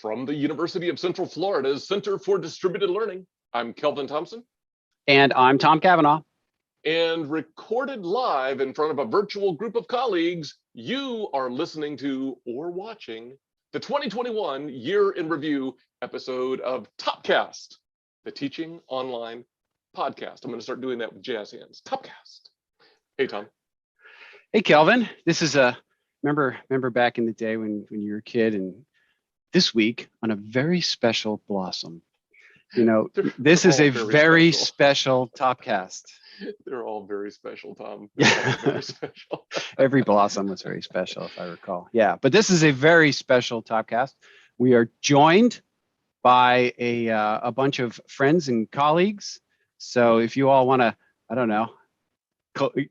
From the University of Central Florida's Center for Distributed Learning, I'm Kelvin Thompson. And I'm Tom Cavanaugh. And recorded live in front of a virtual group of colleagues, you are listening to or watching the 2021 Year in Review episode of TOPcast, the Teaching Online podcast. I'm going to start doing that with jazz hands. TOPcast. Hey, Tom. Hey, Kelvin. This is remember back in the day when you were a kid, and this week on a very special Blossom. You know, this is a very special TOPcast. They're all very special, Tom. Yeah, very special. Every Blossom was very special, if I recall. Yeah, but this is a very special TOPcast. We are joined by a bunch of friends and colleagues. So if you all want to, I don't know,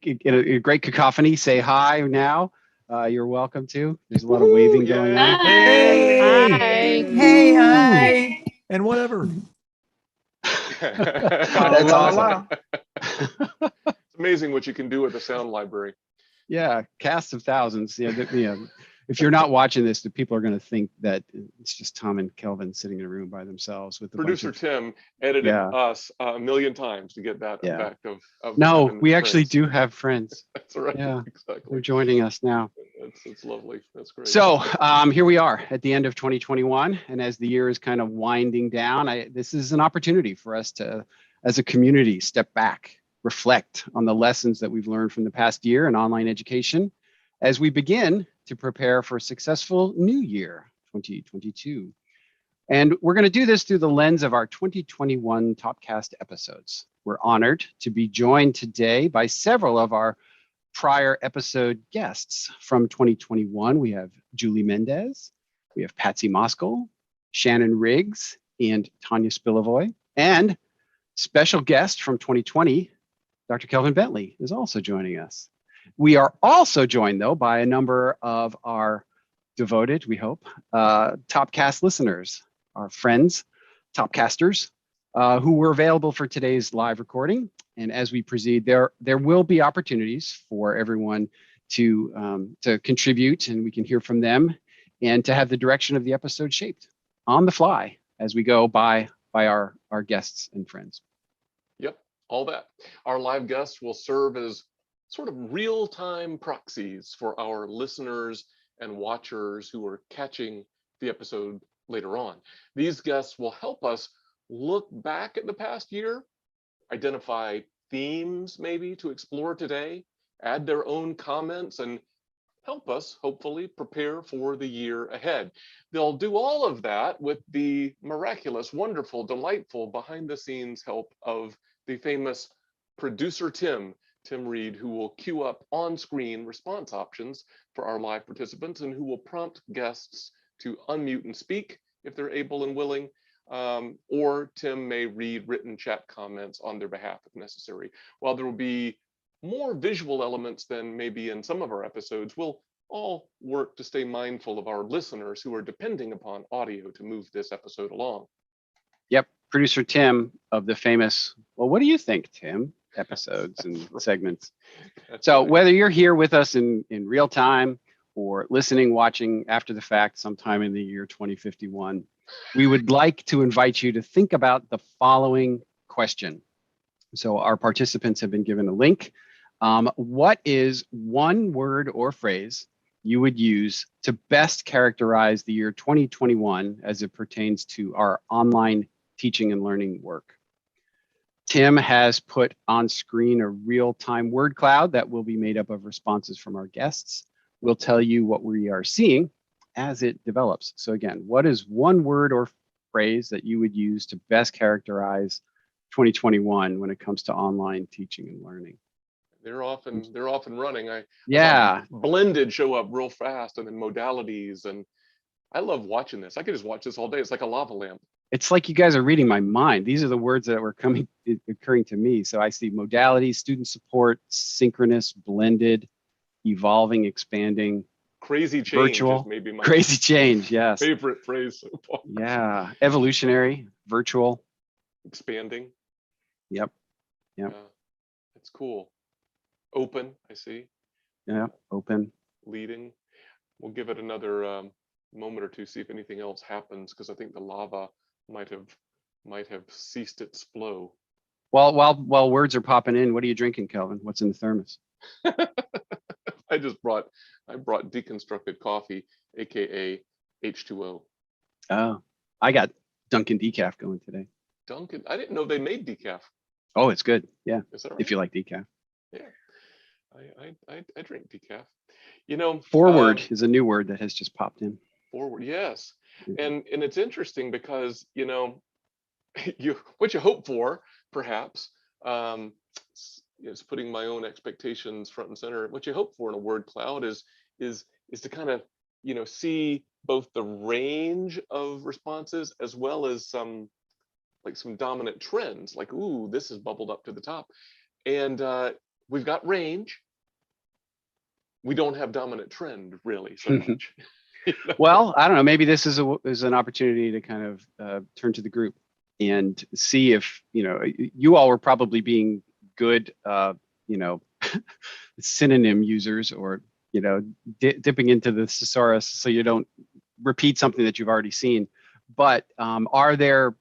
in a great cacophony, say hi now. You're welcome to. There's a lot of waving going on. Hey, hey, hi, and whatever. That's awesome. It's amazing what you can do with a sound library. Yeah, casts of thousands. If you're not watching this, the people are going to think that it's just Tom and Kelvin sitting in a room by themselves with the producer Tim edited us a million times to get that effect of no, we actually do have friends. That's right. Yeah, exactly. They're joining us now. It's lovely. That's great. So here we are at the end of 2021, and as the year is kind of winding down, this is an opportunity for us to, as a community, step back, reflect on the lessons that we've learned from the past year in online education as we begin to prepare for a successful new year, 2022. And we're going to do this through the lens of our 2021 TOPcast episodes. We're honored to be joined today by several of our prior episode guests from 2021. We have Julie Mendez, we have Patsy Moskal, Shannon Riggs, and Tanya Spilavoy. And special guest from 2020, Dr. Kelvin Bentley is also joining us. We are also joined, though, by a number of our devoted, we hope, TOPcast listeners, our friends, TOPcasters, who were available for today's live recording. And as we proceed, there will be opportunities for everyone to contribute, and we can hear from them, and to have the direction of the episode shaped on the fly as we go by our guests and friends. Yep, all that. Our live guests will serve as sort of real-time proxies for our listeners and watchers who are catching the episode later on. These guests will help us look back at the past year, identify themes maybe to explore today, add their own comments, and help us hopefully prepare for the year ahead. They'll do all of that with the miraculous, wonderful, delightful behind-the-scenes help of the famous producer Tim Reed, who will queue up on-screen response options for our live participants and who will prompt guests to unmute and speak if they're able and willing, or Tim may read written chat comments on their behalf if necessary. While there will be more visual elements than maybe in some of our episodes, we'll all work to stay mindful of our listeners who are depending upon audio to move this episode along. Yep, producer Tim of the famous, well, what do you think, Tim? Episodes and segments. So whether you're here with us in real time or listening, watching after the fact sometime in the year 2051, we would like to invite you to think about the following question. So our participants have been given a link. What is one word or phrase you would use to best characterize the year 2021 as it pertains to our online teaching and learning work? Tim has put on screen a real-time word cloud that will be made up of responses from our guests. We'll tell you what we are seeing as it develops. So again, what is one word or phrase that you would use to best characterize 2021 when it comes to online teaching and learning? They're often running. Blended show up real fast, and then modalities, and I love watching this. I could just watch this all day. It's like a lava lamp. It's like you guys are reading my mind. These are the words that were occurring to me. So I see modality, student support, synchronous, blended, evolving, expanding, crazy change, virtual, maybe my crazy change. Yes. Favorite phrase so far. Yeah. Evolutionary, virtual, expanding. Yep. It's cool. Open, I see. Yeah. Open. Leading. We'll give it another moment or two, see if anything else happens, because I think the lava might have ceased its flow. Well, while words are popping in, what are you drinking, Kelvin? What's in the thermos? I brought deconstructed coffee, aka H2O. Oh, I got Dunkin' decaf going today. Dunkin', I didn't know they made decaf. Oh, it's good. Yeah, Is that right? if you like decaf. Yeah, I drink decaf. You know, Forward is a new word that has just popped in. forward, yes, Mhm. and it's interesting because what you hope for, perhaps, is putting my own expectations front and center. What you hope for in a word cloud is to kind of see both the range of responses as well as some dominant trends, like, ooh, this is bubbled up to the top, and we've got range. We don't have dominant trend really so much. Well, I don't know. Maybe this is an opportunity to kind of turn to the group and see if you all were probably being good, synonym users, or dipping into the thesaurus so you don't repeat something that you've already seen. But are there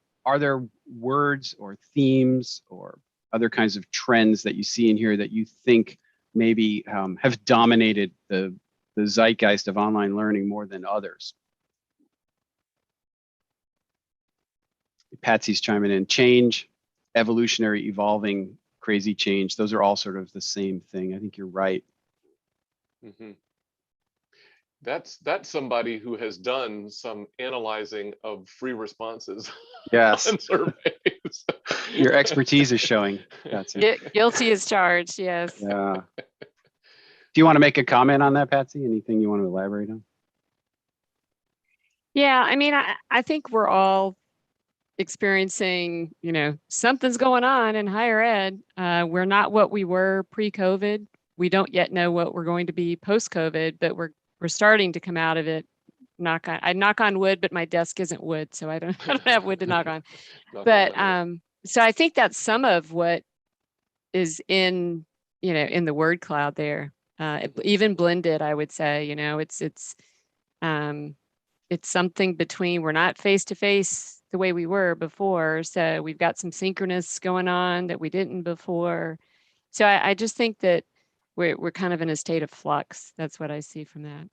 words or themes or other kinds of trends that you see in here that you think maybe have dominated the zeitgeist of online learning more than others? Patsy's chiming in. Change, evolutionary, evolving, crazy change. Those are all sort of the same thing. I think you're right. Mm-hmm. That's somebody who has done some analyzing of free responses. Yes. On surveys. Your expertise is showing. That's it. Guilty as charged. Yes. Yeah. Do you want to make a comment on that, Patsy? Anything you want to elaborate on? Yeah, I mean, I think we're all experiencing, something's going on in higher ed. We're not what we were pre-COVID. We don't yet know what we're going to be post-COVID, but we're starting to come out of it. I knock on wood, but my desk isn't wood, so I don't have wood to knock on. But so I think that's some of what is in the word cloud there. Even blended, I would say, it's something between, we're not face to face the way we were before. So we've got some synchronous going on that we didn't before. So I just think that we're kind of in a state of flux. That's what I see from that.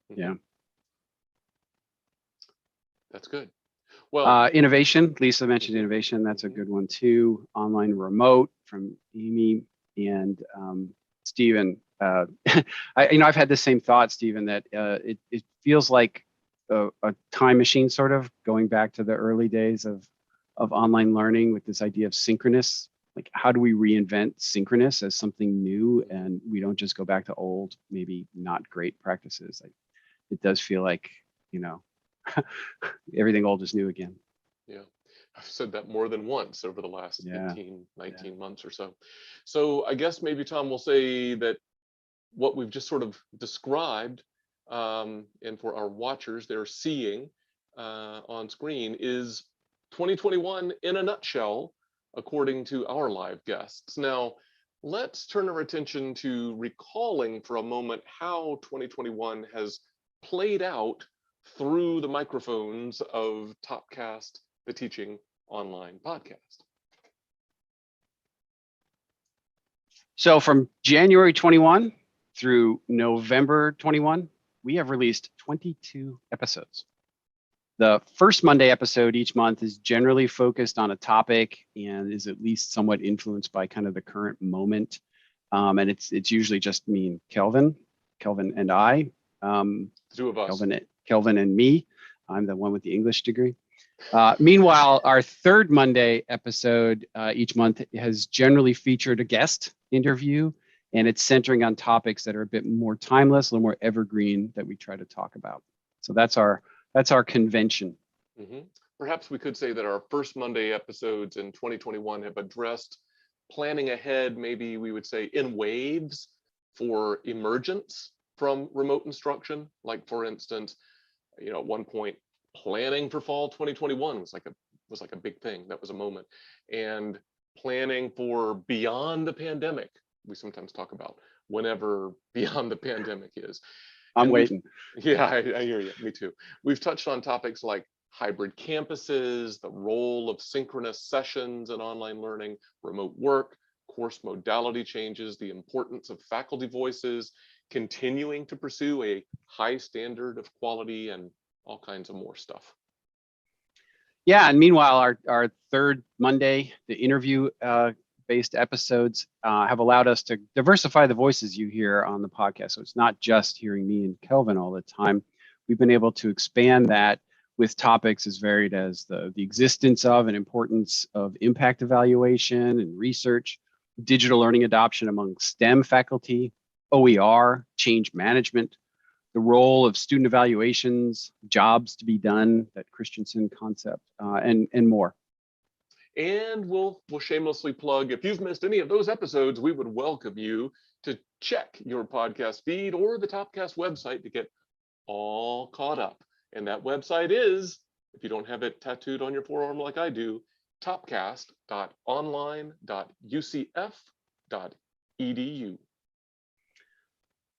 Yeah. That's good. Well, innovation. Lisa mentioned innovation. That's a good one too. Online remote from Amy and Stephen. I've had the same thought, Stephen, that it feels like a time machine, sort of going back to the early days of online learning, with this idea of synchronous. Like, how do we reinvent synchronous as something new, and we don't just go back to old, maybe not great practices? It does feel like, everything old is new again. Yeah, I've said that more than once over the last 18, 19 months or so. So I guess maybe, Tom, will say that what we've just sort of described, and for our watchers, they're seeing on screen, is 2021 in a nutshell, according to our live guests. Now, let's turn our attention to recalling for a moment how 2021 has played out through the microphones of TOPcast, the Teaching Online podcast. So from January 21 through November 21, we have released 22 episodes. The first Monday episode each month is generally focused on a topic and is at least somewhat influenced by kind of the current moment. And it's usually just me and Kelvin and I. The two of us. Kelvin and me. I'm the one with the English degree. Meanwhile, our third Monday episode each month has generally featured a guest interview, and it's centering on topics that are a bit more timeless, a little more evergreen, that we try to talk about. So that's our convention. Mm-hmm. Perhaps we could say that our first Monday episodes in 2021 have addressed planning ahead, maybe we would say in waves, for emergence from remote instruction. Like, for instance, at one point, planning for fall 2021 was like a big thing. That was a moment. And planning for beyond the pandemic, we sometimes talk about whenever beyond the pandemic is. I'm And we've- waiting. Yeah, I hear you. Me too. We've touched on topics like hybrid campuses, the role of synchronous sessions in online learning, remote work, course modality changes, the importance of faculty voices, continuing to pursue a high standard of quality, and all kinds of more stuff. Yeah, and meanwhile, our third Monday, the interview based episodes have allowed us to diversify the voices you hear on the podcast. So it's not just hearing me and Kelvin all the time. We've been able to expand that with topics as varied as the existence of and importance of impact evaluation and research, digital learning adoption among STEM faculty, OER, change management, the role of student evaluations, jobs to be done, that Christensen concept, and more. And we'll shamelessly plug, if you've missed any of those episodes, we would welcome you to check your podcast feed or the TOPcast website to get all caught up. And that website is, if you don't have it tattooed on your forearm like I do, topcast.online.ucf.edu.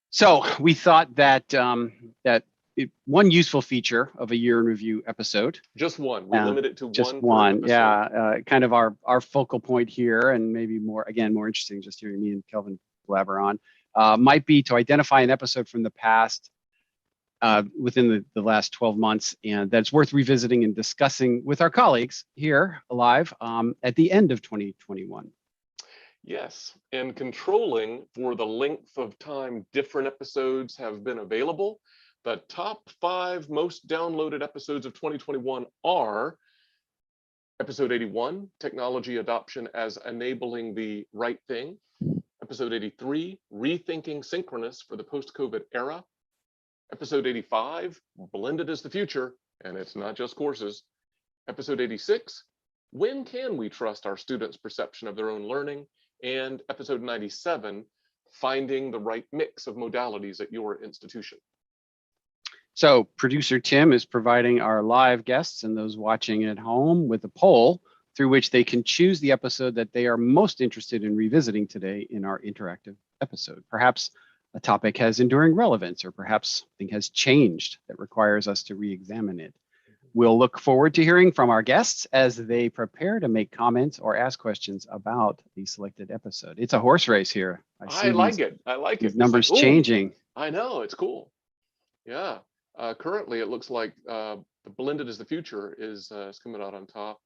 So we thought that one useful feature of a year in review episode, Just one. We limit it to just one. Per one, episode. yeah, kind of our focal point here, and maybe more interesting, just hearing me and Kelvin blabber on, might be to identify an episode from the past within the last 12 months, and that's worth revisiting and discussing with our colleagues here live at the end of 2021. Yes, and controlling for the length of time different episodes have been available. The top 5 most downloaded episodes of 2021 are episode 81, Technology Adoption as Enabling the Right Thing. Episode 83, Rethinking Synchronous for the Post-COVID Era. Episode 85, Blended is the Future, and it's not just courses. Episode 86, When can we trust our students' perception of their own learning? And episode 97, Finding the Right Mix of Modalities at Your Institution. So producer Tim is providing our live guests and those watching at home with a poll through which they can choose the episode that they are most interested in revisiting today in our interactive episode. Perhaps a topic has enduring relevance, or perhaps something has changed that requires us to re-examine it. We'll look forward to hearing from our guests as they prepare to make comments or ask questions about the selected episode. It's a horse race here. I like it. These numbers changing. I know, it's cool. Yeah. Currently, it looks like the Blended is the Future is coming out on top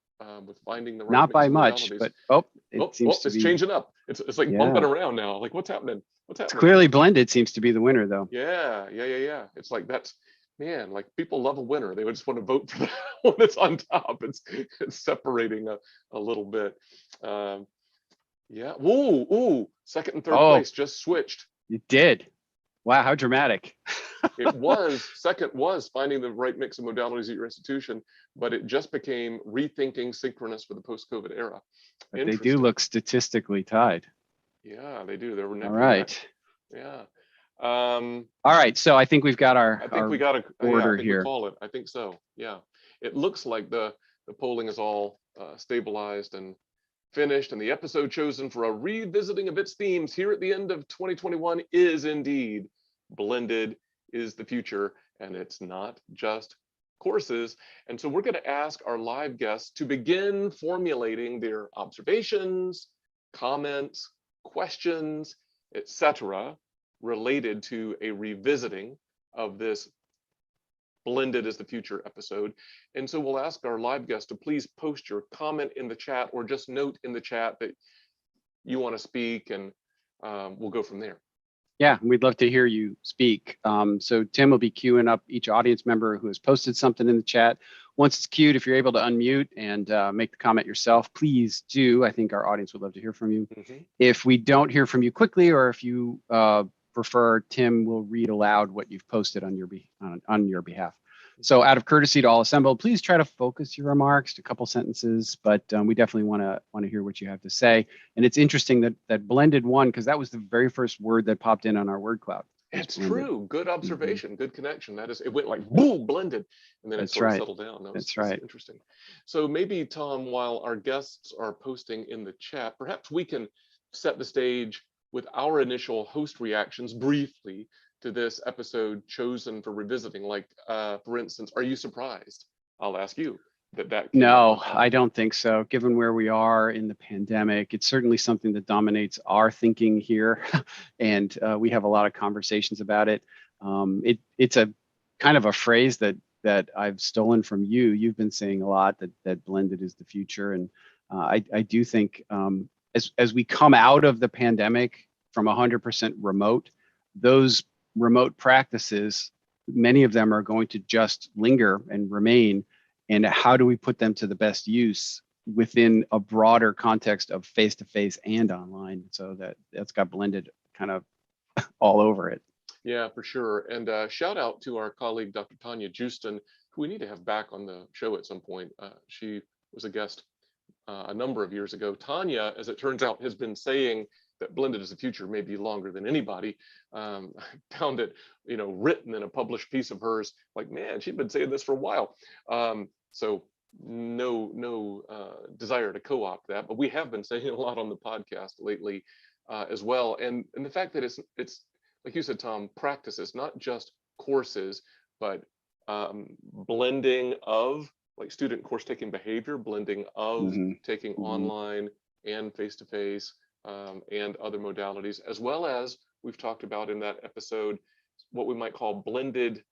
with Finding the Right Not Mix by of much, Modalities. but it seems to it's be changing up. It's like bumping around now. Like, what's happening? What's happening? It's clearly Blended seems to be the winner, though. Yeah. It's like man, like people love a winner. They would just want to vote for that when it's on top. It's separating a little bit. Yeah. Ooh, second and third place just switched. You did. Wow, how dramatic. Second was Finding the Right Mix of Modalities at Your Institution, but it just became Rethinking Synchronous for the Post-COVID Era. But they do look statistically tied. Yeah, they do. They were neck all right. Yeah. All right, so I think we've got our order here. We call it. I think so. Yeah. It looks like the polling is all stabilized and finished, and the episode chosen for a revisiting of its themes here at the end of 2021 is indeed Blended is the Future, and it's not just courses. And so we're going to ask our live guests to begin formulating their observations, comments, questions, etc., related to a revisiting of this Blended is the Future episode. And so we'll ask our live guests to please post your comment in the chat, or just note in the chat that you want to speak, and we'll go from there. Yeah, we'd love to hear you speak. So Tim will be queuing up each audience member who has posted something in the chat. Once it's queued, if you're able to unmute and make the comment yourself, please do. I think our audience would love to hear from you. If we don't hear from you quickly, or if you prefer, Tim will read aloud what you've posted on your behalf. So out of courtesy to all assembled, please try to focus your remarks to a couple sentences, but we definitely want to hear what you have to say. And it's interesting that Blended won, because that was the very first word that popped in on our word cloud. It's true. Good observation. Good connection. That is, it went like boom, Blended, and then it sort of settled down. That's interesting. So maybe, Tom, while our guests are posting in the chat, perhaps we can set the stage with our initial host reactions briefly to this episode chosen for revisiting? Like, for instance, are you surprised? I'll ask you that came up No, on top. I don't think so. Given where we are in the pandemic, it's certainly something that dominates our thinking here, and we have a lot of conversations about it. It's a kind of a phrase that I've stolen from you. You've been saying a lot that blended is the future, and I do think as we come out of the pandemic from 100% remote, those remote practices, many of them are going to just linger and remain. And how do we put them to the best use within a broader context of face-to-face and online? So that's got blended kind of all over it. Yeah, for sure. And shout out to our colleague, Dr. Tanya Justin, who we need to have back on the show at some point. She was a guest a number of years ago. Tanya, as it turns out, has been saying that blended is the future maybe longer than anybody. I found it, written in a published piece of hers. Like, man, she'd been saying this for a while. So no desire to co-opt that, but we have been saying a lot on the podcast lately as well. And the fact that it's like you said, Tom, practices, not just courses, but blending of like student course taking behavior, blending of taking online and face-to-face and other modalities, as well as we've talked about in that episode, what we might call blended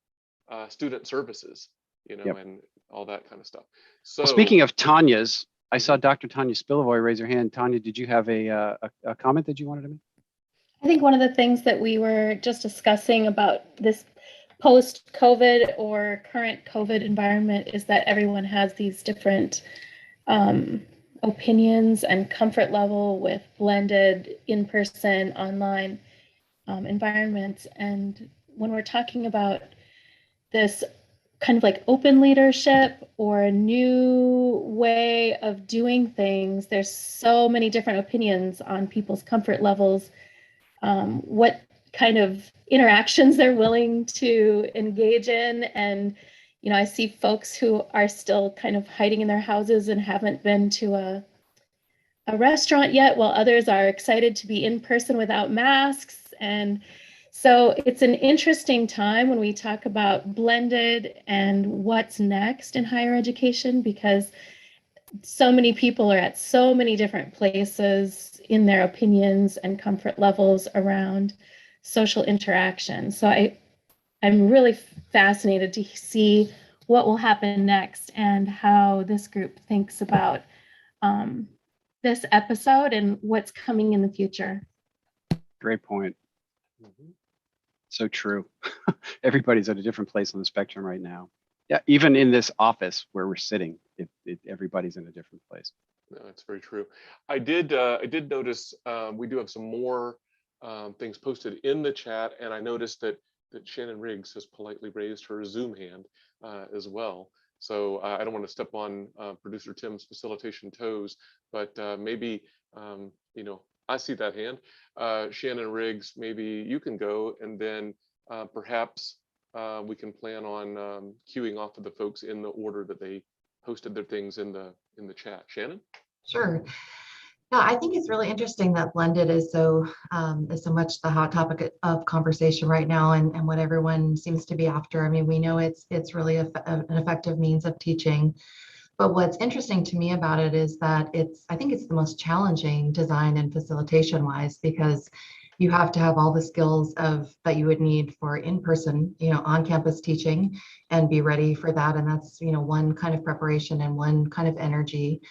student services, and all that kind of stuff. So well, speaking of Tanya's, I saw Dr. Tanya Spilavoy raise her hand. Tanya, did you have a comment that you wanted to make? I think one of the things that we were just discussing about this post-COVID or current COVID environment is that everyone has these different opinions and comfort level with blended in-person, online environments. And when we're talking about this kind of like open leadership or a new way of doing things, there's so many different opinions on people's comfort levels, what kind of interactions they're willing to engage in. And, I see folks who are still kind of hiding in their houses and haven't been to a restaurant yet, while others are excited to be in person without masks. And so it's an interesting time when we talk about blended and what's next in higher education, because so many people are at so many different places in their opinions and comfort levels around social interaction. So I'm really fascinated to see what will happen next and how this group thinks about this episode and what's coming in the future. Great point. So true. Everybody's at a different place on the spectrum right now. Yeah, even in this office where we're sitting, everybody's in a different place. No, that's very true. I did notice we do have some more things posted in the chat, and I noticed that Shannon Riggs has politely raised her Zoom hand as well. So I don't want to step on producer Tim's facilitation toes, but maybe I see that hand. Shannon Riggs, maybe you can go, and then perhaps we can plan on queuing off of the folks in the order that they posted their things in the chat. Shannon? Sure. No, I think it's really interesting that blended is so much the hot topic of conversation right now, and what everyone seems to be after. I mean, we know it's really an effective means of teaching, but what's interesting to me about it is that I think it's the most challenging design and facilitation wise, because you have to have all the skills that you would need for in-person, on-campus teaching, and be ready for that. And that's, one kind of preparation and one kind of energy.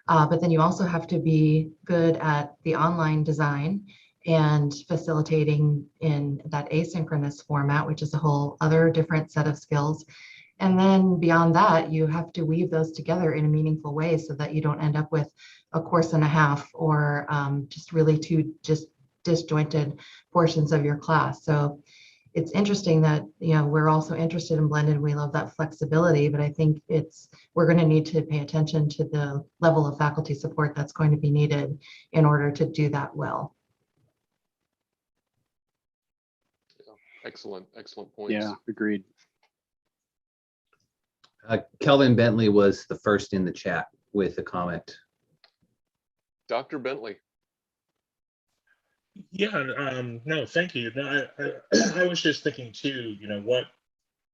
But then you also have to be good at the online design and facilitating in that asynchronous format, which is a whole other different set of skills. And then beyond that, you have to weave those together in a meaningful way so that you don't end up with a course and a half or just really two disjointed portions of your class. So it's interesting that, we're also interested in blended. We love that flexibility, but I think we're going to need to pay attention to the level of faculty support that's going to be needed in order to do that well. Excellent points. Yeah, agreed. Kelvin Bentley was the first in the chat with a comment. Dr. Bentley. Yeah, no, thank you. No, I was just thinking too, what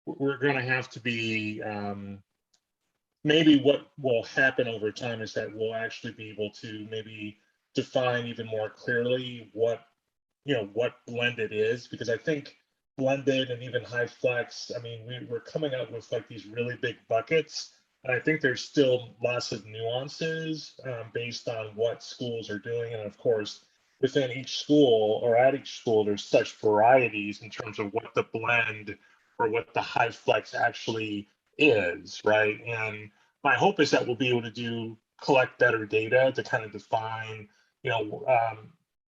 we're going to have to be, maybe what will happen over time is that we'll actually be able to maybe define even more clearly what blended is, because I think blended and even high flex, I mean, we're coming up with like these really big buckets. And I think there's still lots of nuances based on what schools are doing. And of course, within each school or at each school, there's such varieties in terms of what the blend or what the high flex actually is, right? And my hope is that we'll be able to collect better data to kind of define,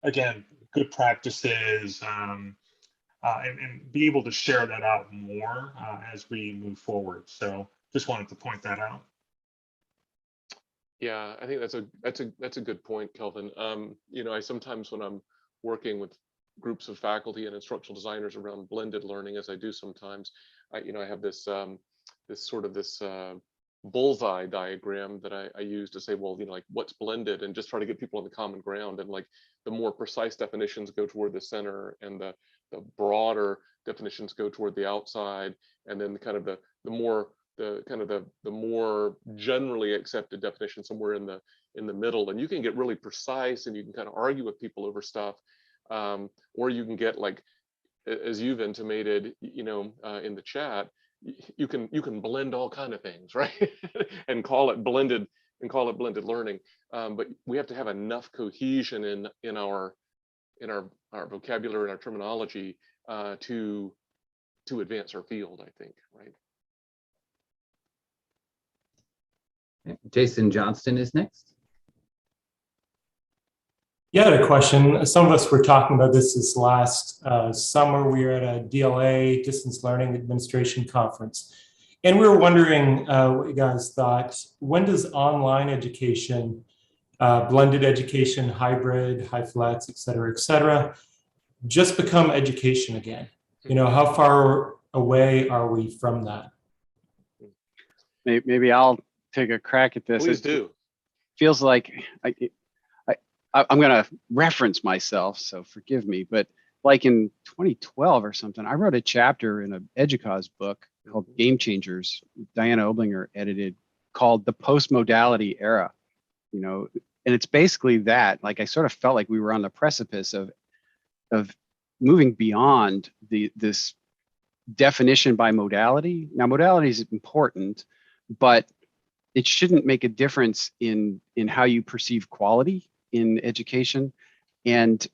again, good practices, and be able to share that out more as we move forward. So just wanted to point that out. Yeah, I think that's a good point, Kelvin. I sometimes, when I'm working with groups of faculty and instructional designers around blended learning, as I do sometimes, I have this bullseye diagram that I use to say, well, like what's blended, and just try to get people on the common ground. And like the more precise definitions go toward the center, and the broader definitions go toward the outside, and then the more generally accepted definition somewhere in the middle. And you can get really precise, and you can kind of argue with people over stuff, or you can get, like as you've intimated, in the chat, you can blend all kind of things, right? and call it blended learning. But we have to have enough cohesion in our vocabulary and our terminology to advance our field, I think, right? Jason Johnston is next. Yeah, I had a question. Some of us were talking about this last summer. We were at a DLA, Distance Learning Administration Conference, and we were wondering what you guys thought. When does online education, blended education, hybrid, high flex, et cetera, just become education again? How far away are we from that? Maybe I'll take a crack at this. Please do. Feels like I'm going to reference myself, so forgive me, but like in 2012 or something, I wrote a chapter in an EDUCAUSE book called Game Changers, Diana Oblinger edited, called The Post Modality Era. And it's basically that. Like, I sort of felt like we were on the precipice of moving beyond this definition by modality. Now, modality is important, but it shouldn't make a difference in how you perceive quality in education. And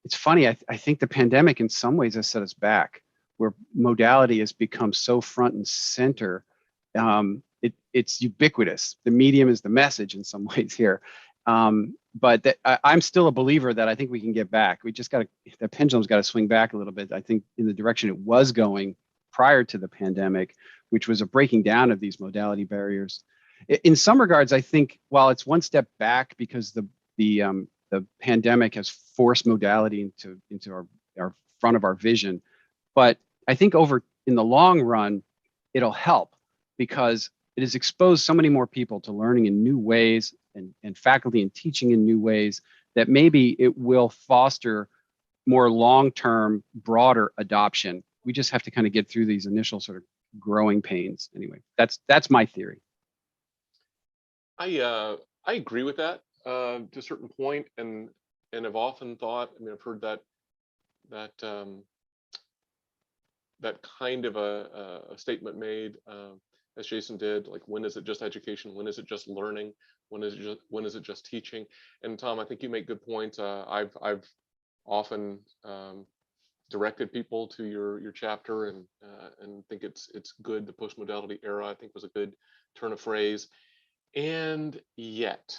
it's funny, I think the pandemic in some ways has set us back, where modality has become so front and center. It's ubiquitous. The medium is the message in some ways here. But I'm still a believer that I think we can get back. We just the pendulum's got to swing back a little bit, I think, in the direction it was going prior to the pandemic, which was a breaking down of these modality barriers. In some regards, I think while it's one step back because the pandemic has forced modality into our front of our vision, but I think in the long run, it'll help because it has exposed so many more people to learning in new ways and faculty and teaching in new ways that maybe it will foster more long-term, broader adoption. We just have to kind of get through these initial sort of growing pains. Anyway, that's my theory. I agree with that to a certain point, and I've often thought. I mean, I've heard that kind of a statement made, as Jason did. Like, when is it just education? When is it just learning? When is it just teaching? And Tom, I think you make good points. I've often directed people to your chapter, and think it's good. The Post Modality Era, I think, was a good turn of phrase. And yet,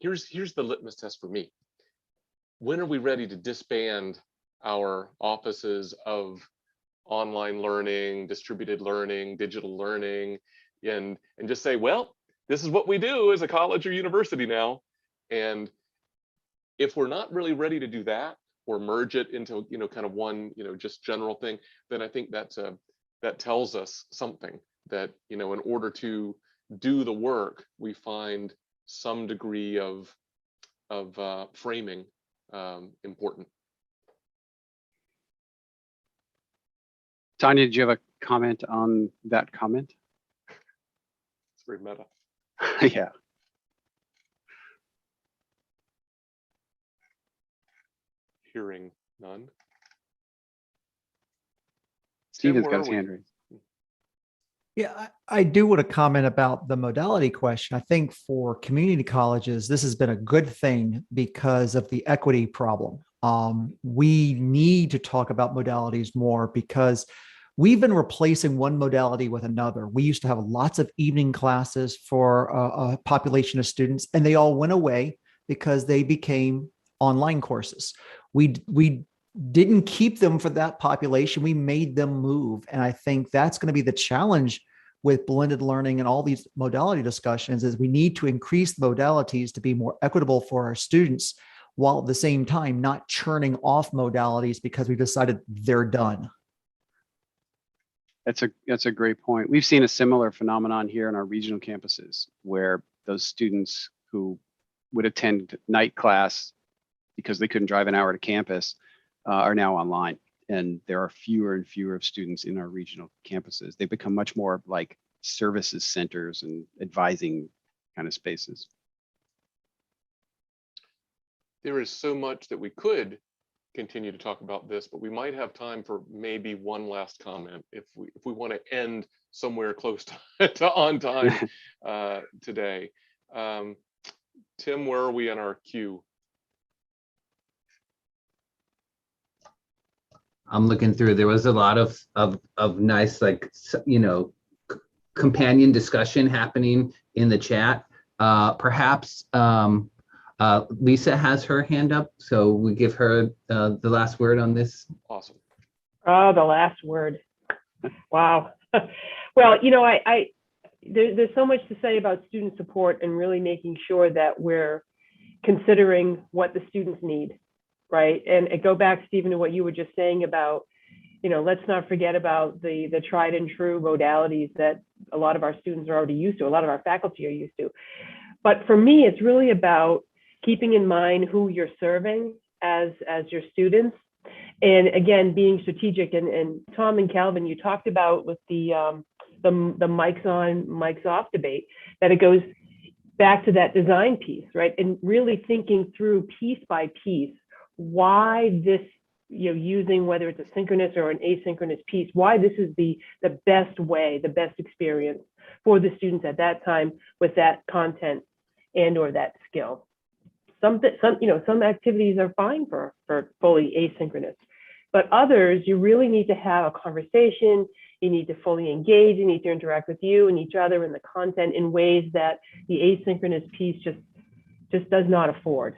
here's the litmus test for me. When are we ready to disband our offices of online learning, distributed learning, digital learning, and just say, well, this is what we do as a college or university now? And if we're not really ready to do that, or merge it into kind of one just general thing, then I think that tells us something, that in order to do the work, we find some degree of framing important. Tanya, did you have a comment on that comment? It's very meta. Yeah. Hearing none. Steven's where got are his we? hand raised. Yeah, I do want to comment about the modality question. I think for community colleges, this has been a good thing because of the equity problem. We need to talk about modalities more because we've been replacing one modality with another. We used to have lots of evening classes for a population of students, and they all went away because they became online courses. We didn't keep them for that population. We made them move. And I think that's going to be the challenge with blended learning and all these modality discussions is we need to increase the modalities to be more equitable for our students, while at the same time not churning off modalities because we decided they're done. That's a great point. We've seen a similar phenomenon here in our regional campuses where those students who would attend night class because they couldn't drive an hour to campus are now online. And there are fewer and fewer of students in our regional campuses. They become much more like services centers and advising kind of spaces. There is so much that we could continue to talk about this, but we might have time for maybe one last comment if we want to end somewhere close to on time today. Tim, where are we in our queue? I'm looking through. There was a lot of nice, like, companion discussion happening in the chat. Perhaps Lisa has her hand up, so we give her the last word on this. Awesome. Oh, the last word. Wow. Well, there's so much to say about student support and really making sure that we're considering what the students need, right? And go back, Stephen, to what you were just saying about, let's not forget about the tried and true modalities that a lot of our students are already used to, a lot of our faculty are used to. But for me, it's really about keeping in mind who you're serving as your students. And again, being strategic. And Tom and Calvin, you talked about with the mics on, mics off debate, that it goes back to that design piece, right? And really thinking through piece by piece, why this, using whether it's a synchronous or an asynchronous piece, why this is the best way, the best experience for the students at that time with that content and or that skill. Some activities are fine for fully asynchronous, but others, you really need to have a conversation. You need to fully engage. You need to interact with you and each other in the content in ways that the asynchronous piece just does not afford.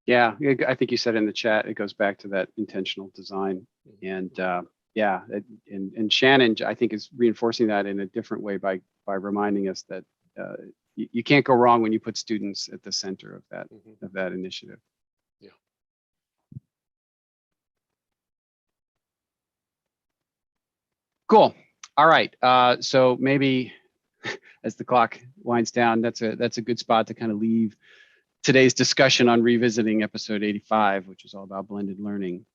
Yeah, I think you said in the chat, it goes back to that intentional design. And and Shannon, I think, is reinforcing that in a different way by reminding us that you can't go wrong when you put students at the center of that initiative. Yeah. Cool. All right. So maybe as the clock winds down, that's a good spot to kind of leave today's discussion on revisiting episode 85, which is all about blended learning.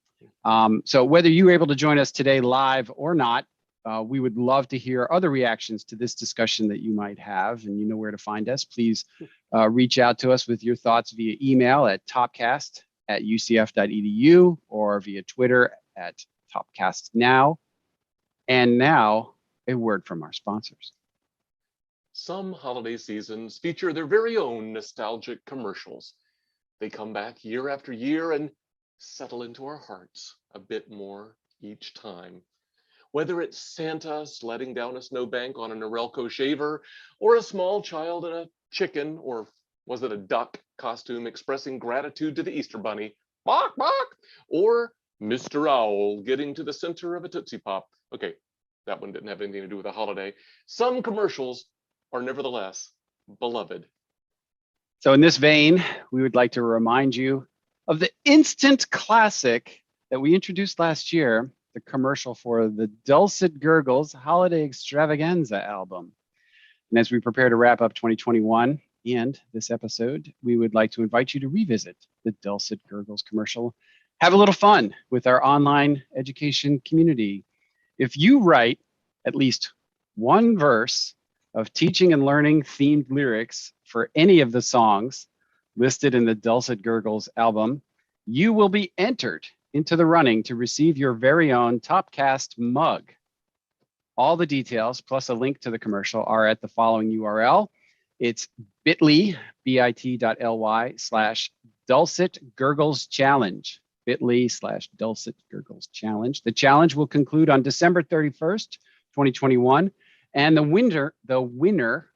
So whether you were able to join us today live or not, we would love to hear other reactions to this discussion that you might have, and you know where to find us. Please reach out to us with your thoughts via email at topcast@ucf.edu or via Twitter at topcastnow. And now, a word from our sponsors. Some holiday seasons feature their very own nostalgic commercials. They come back year after year and settle into our hearts a bit more each time. Whether it's Santa sledding down a snowbank on a Norelco shaver, or a small child in a chicken, or was it a duck costume expressing gratitude to the Easter Bunny, bark, bark, or Mr. Owl getting to the center of a Tootsie Pop. Okay, that one didn't have anything to do with a holiday. Some commercials are nevertheless beloved. So in this vein, we would like to remind you of the instant classic that we introduced last year, the commercial for the Dulcet Gurgles Holiday Extravaganza album. And as we prepare to wrap up 2021, and this episode, we would like to invite you to revisit the Dulcet Gurgles commercial. Have a little fun with our online education community. If you write at least one verse of teaching and learning themed lyrics for any of the songs listed in the Dulcet Gurgles album, you will be entered into the running to receive your very own TOPcast mug. All the details, plus a link to the commercial, are at the following URL. It's bit.ly, bit.ly/Dulcet Gurgles Challenge, bit.ly/Dulcet Gurgles Challenge. The challenge will conclude on December 31st, 2021. And the winner,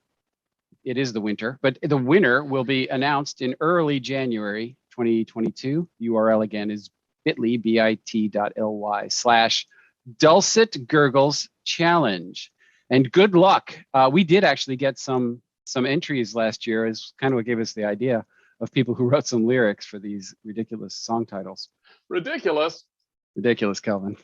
it is the winter, but the winner will be announced in early January 2022. URL again is bit.ly, bit.ly/Dulcet Gurgles Challenge. And good luck. We did actually get some entries last year, is kind of what gave us the idea of people who wrote some lyrics for these ridiculous song titles. Ridiculous. Ridiculous, Kelvin.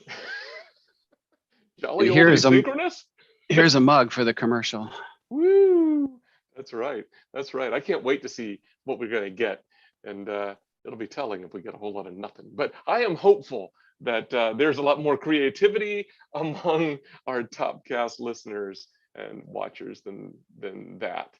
Jolly old asynchronous. Here's a mug for the commercial. Woo! That's right. That's right. I can't wait to see what we're going to get. And it'll be telling if we get a whole lot of nothing. But I am hopeful that there's a lot more creativity among our TOPcast listeners and watchers than that.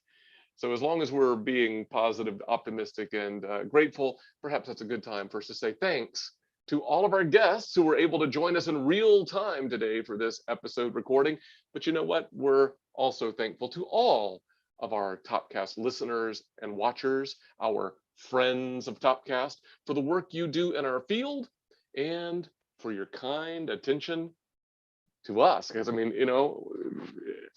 So as long as we're being positive, optimistic, and grateful, perhaps that's a good time for us to say thanks to all of our guests who were able to join us in real time today for this episode recording. But you know what? We're also thankful to all of our TOPcast listeners and watchers, our friends of TOPcast, for the work you do in our field and for your kind attention to us. Because I mean,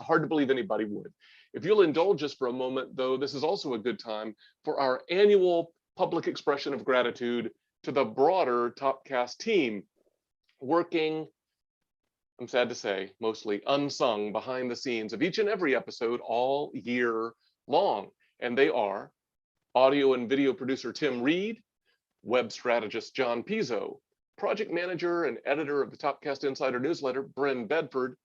hard to believe anybody would. If you'll indulge us for a moment, though, this is also a good time for our annual public expression of gratitude to the broader TOPcast team, working, I'm sad to say, mostly unsung behind the scenes of each and every episode all year long. And they are audio and video producer Tim Reed, web strategist John Pizzo, project manager and editor of the TOPcast Insider newsletter, Bryn Bedford,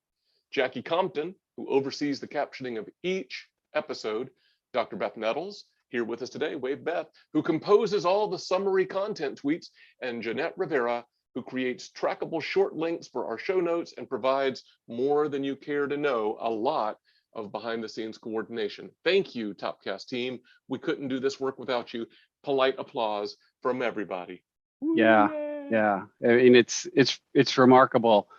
Jackie Compton, who oversees the captioning of each episode, Dr. Beth Nettles, here with us today, Wave Beth, who composes all the summary content tweets, and Jeanette Rivera, who creates trackable short links for our show notes and provides more than you care to know, a lot of behind the scenes coordination. Thank you, TOPcast team. We couldn't do this work without you. Polite applause from everybody. Yeah. I mean, it's remarkable,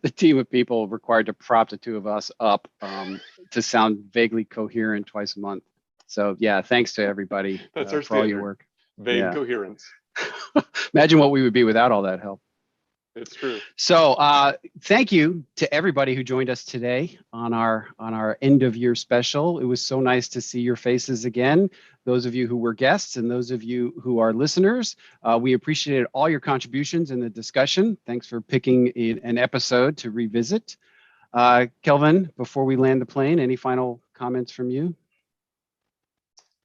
the team of people required to prop the two of us up to sound vaguely coherent twice a month. So yeah, thanks to everybody That's our for all your work. Vague coherence. Imagine what we would be without all that help. It's true. So thank you to everybody who joined us today on our end of year special. It was so nice to see your faces again. Those of you who were guests and those of you who are listeners, we appreciated all your contributions in the discussion. Thanks for picking an episode to revisit. Kelvin, before we land the plane, any final comments from you?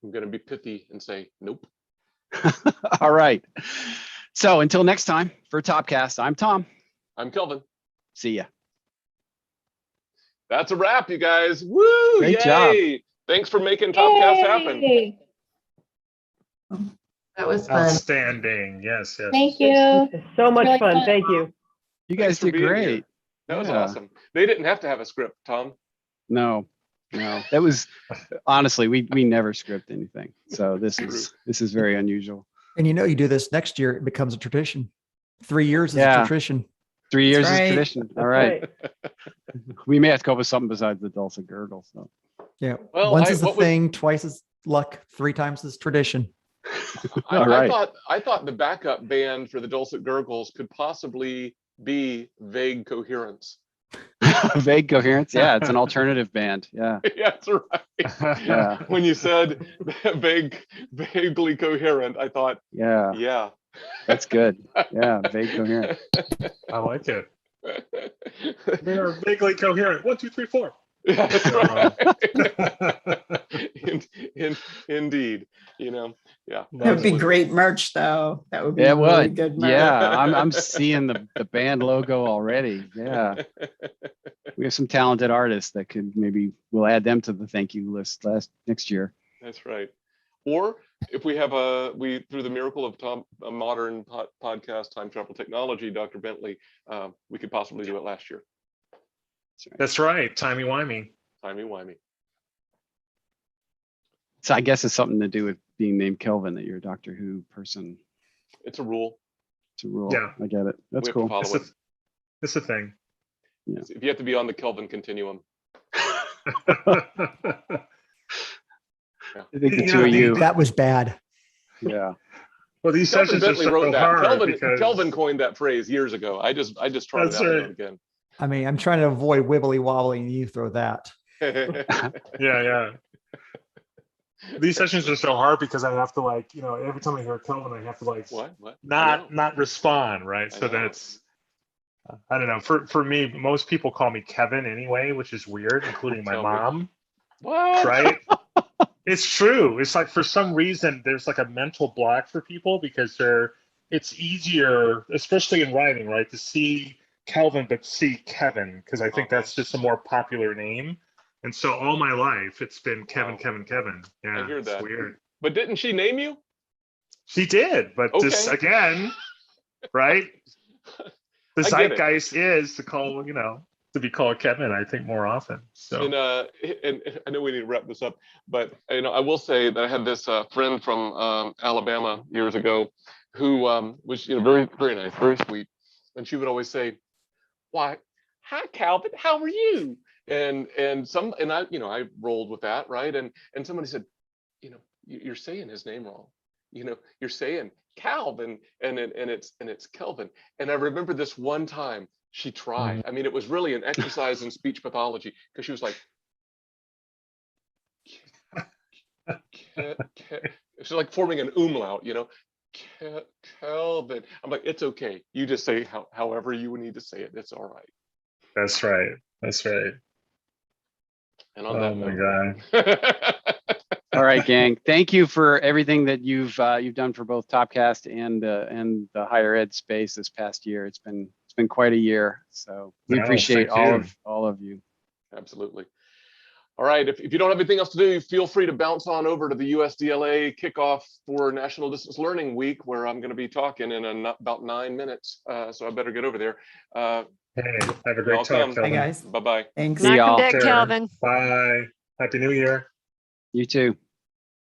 I'm going to be pithy and say nope. All right. So until next time, for TOPcast, I'm Tom. I'm Kelvin. See ya. That's a wrap, you guys. Woo! Great Yay! job. Thanks for making TOPcast happen. That was fun. Outstanding. Yes. Thank you. So much really fun. fun. Thank you. You Thanks guys for did being here. great. That was Yeah. awesome. They didn't have to have a script, Tom. No, that was honestly, we never script anything. So this is very unusual. And you do this next year, it becomes a tradition. 3 years is a Yeah. tradition. 3 years That's is right. tradition. All That's right. We may have to come up with something besides the Dulcet Gurgle. So Yeah. Well, Once is the what was- thing, twice is luck, 3 times is tradition. All right. I thought the backup band for the Dulcet Gurgles could possibly be Vague Coherence. Vague coherence. Yeah, it's an alternative band. Yeah. Yeah, that's right. Yeah. When you said vaguely coherent, I thought, Yeah. yeah. That's good. Yeah. Vague coherent. I like it. They are vaguely coherent. 1, 2, 3, 4. Yeah, that's right. Indeed. Yeah. That would be absolutely. great merch, though. That would be It really would. good merch. Yeah. I'm seeing the band logo already. Yeah. We have some talented artists that we'll add them to the thank you list next year. That's right. Or if we have through the miracle of a modern podcast time travel technology, Dr. Bentley, we could possibly do it last year. That's right. Timey-wimey. Timey-wimey. So I guess it's something to do with being named Kelvin, that you're a Doctor Who person. It's a rule. It's a rule. Yeah. I get it. That's We have to cool. follow it. It's a thing. Yeah. If you have to be on the Kelvin continuum. I think the You two know, of you. That was bad. Yeah. Well, these Kelvin sessions are Bentley so wrote that. hard because Kelvin coined that phrase years ago. I just tried it That's out right. again. I mean, I'm trying to avoid wibbly wobbly, and you throw that. yeah. These sessions are so hard because I have to, like, you know, every time I hear Kelvin, I have to, like, What? not respond, right? I So know. that's, I don't know. For me, most people call me Kevin anyway, which is weird, including my Tell me. mom. What? Right? It's true. It's like, for some reason, there's like a mental block for people because it's easier, especially in writing, right, to see Kelvin but see Kevin, because I think that's just a more popular name. And so all my life it's been Kevin, Wow. Kevin. Yeah, I hear that. It's weird. But didn't she name you? She did, but this Okay. again, right? The I get it. zeitgeist is to call, you know, to be called Kevin, I think, more often. So And I know we need to wrap this up, but you know, I will say that I had this friend from Alabama years ago who was, you know, very, very nice, very sweet, and she would always say, "Why, hi Calvin, how are you?" And I, you know, I rolled with that, right? And somebody said, "You know, you're saying his name wrong. You know, you're saying Calvin, and it's Kelvin." And I remember this one time she tried. I mean, it was really an exercise in speech pathology, because she was like, she's like forming an umlaut, you know, Kelvin. I'm like, it's okay. You just say however you need to say it. It's all right. that's right. That's right. And on Oh that my note, God. All right, gang. Thank you for everything that you've done for both TOPcast and the higher ed space this past year. It's been quite a year. So we No, appreciate thank you. all of you. Absolutely. All right. If you don't have anything else to do, feel free to bounce on over to the USDLA kickoff for National Distance Learning Week, where I'm going to be talking in about 9 minutes. So I better get over there. Hey, have a Y'all great talk, come. Hi, Kelvin. guys. Bye-bye. Thanks. See y'all. Knock 'em dead, Sure. Kelvin. Bye. Happy New Year. You too.